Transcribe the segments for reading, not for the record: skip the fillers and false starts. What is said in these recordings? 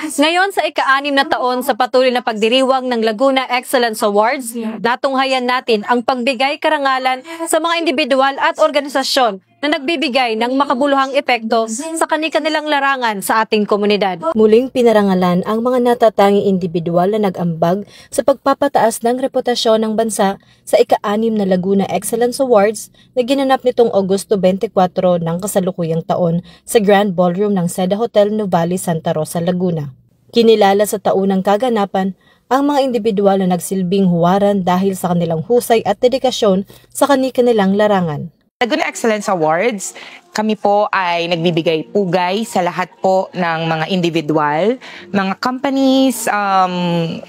Ngayon sa ika-6 na taon sa patuloy na pagdiriwang ng Laguna Excellence Awards, natunghayan natin ang pagbigay karangalan sa mga individual at organisasyon na nagbibigay ng makabuluhang epekto sa kani-kanilang larangan sa ating komunidad. Muling pinarangalan ang mga natatanging individual na nag-ambag sa pagpapataas ng reputasyon ng bansa sa ika-6 na Laguna Excellence Awards na ginanap nitong Agosto 24 ng kasalukuyang taon sa Grand Ballroom ng Seda Hotel Nuvali, Santa Rosa, Laguna. Kinilala sa taunang kaganapan ang mga individual na nagsilbing huwaran dahil sa kanilang husay at dedikasyon sa kani-kanilang larangan. Laguna Excellence Awards, kami po ay nagbibigay pugay sa lahat po ng mga individual, mga companies,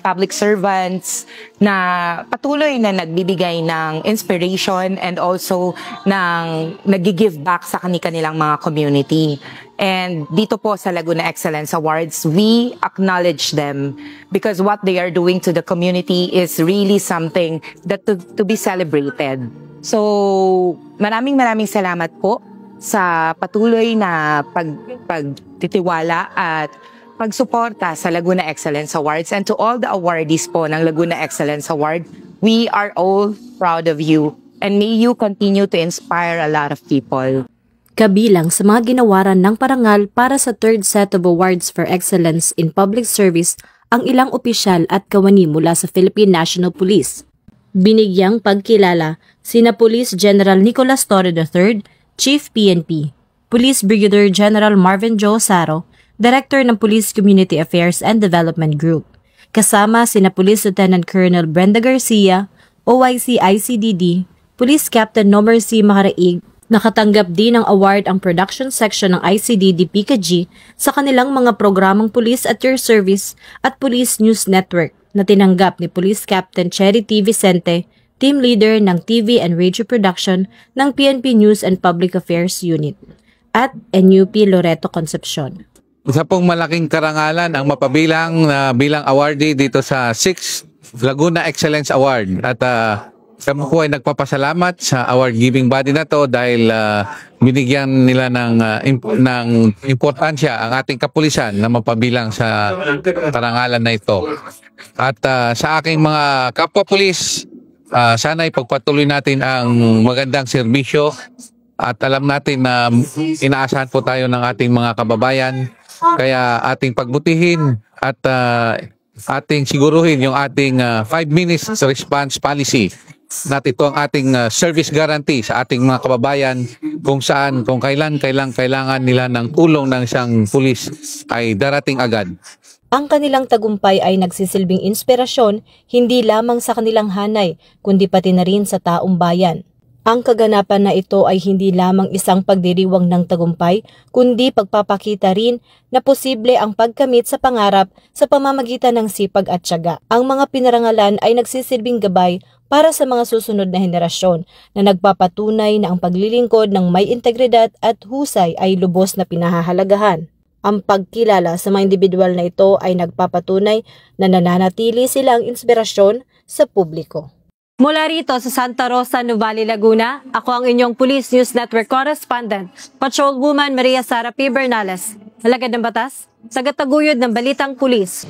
public servants na patuloy na nagbibigay ng inspiration and also ng nag-give back sa kanilang mga community. And dito po sa Laguna Excellence Awards, we acknowledge them because what they are doing to the community is really something that to be celebrated. So, maraming salamat po sa patuloy na pagtitiwala at pagsuporta sa Laguna Excellence Awards. And to all the awardees po ng Laguna Excellence Award, we are all proud of you and may you continue to inspire a lot of people. Kabilang sa mga ginawaran ng parangal para sa third set of awards for excellence in public service ang ilang opisyal at kawani mula sa Philippine National Police. Binigyang pagkilala sina Police General Nicolas Torre III, Chief PNP, Police Brigadier General Marvin Joe Saro, Director ng Police Community Affairs and Development Group. Kasama sina Police Lieutenant Colonel Brenda Garcia, OIC ICDD, Police Captain Nomer C. Macaraig. Nakatanggap din ng award ang production section ng ICDD PKG sa kanilang mga programang Police at Your Service at Police News Network na tinanggap ni Police Captain Cherry T. Vicente, Team Leader ng TV and Radio Production ng PNP News and Public Affairs Unit, at NUP Loreto Concepcion. Isa pong malaking karangalan ang mapabilang na bilang awardee dito sa 6th Laguna Excellence Award. At kami po ay nagpapasalamat sa award-giving body na to dahil binigyan nila ng importansya ang ating kapulisan na mapabilang sa karangalan na ito. At sa aking mga kapwa-pulis, sana ipagpatuloy natin ang magandang serbisyo at alam natin na inaasahan po tayo ng ating mga kababayan. Kaya ating pagbutihin at ating siguruhin yung ating 5 minutes response policy. At ito ang ating service guarantee sa ating mga kababayan kung saan, kung kailangan nila ng tulong ng isang pulis ay darating agad. Ang kanilang tagumpay ay nagsisilbing inspirasyon hindi lamang sa kanilang hanay kundi pati na rin sa taong bayan. Ang kaganapan na ito ay hindi lamang isang pagdiriwang ng tagumpay, kundi pagpapakita rin na posible ang pagkamit sa pangarap sa pamamagitan ng sipag at tiyaga. Ang mga pinarangalan ay nagsisilbing gabay para sa mga susunod na henerasyon na nagpapatunay na ang paglilingkod ng may integridad at husay ay lubos na pinahahalagahan. Ang pagkilala sa mga individual na ito ay nagpapatunay na nananatili silang inspirasyon sa publiko. Mula rito sa Santa Rosa, Nuvali, Laguna, ako ang inyong Police News Network Correspondent, Patrolwoman Maria Sara P. Bernales. Alagad ng batas, sagataguyod ng Balitang Pulis.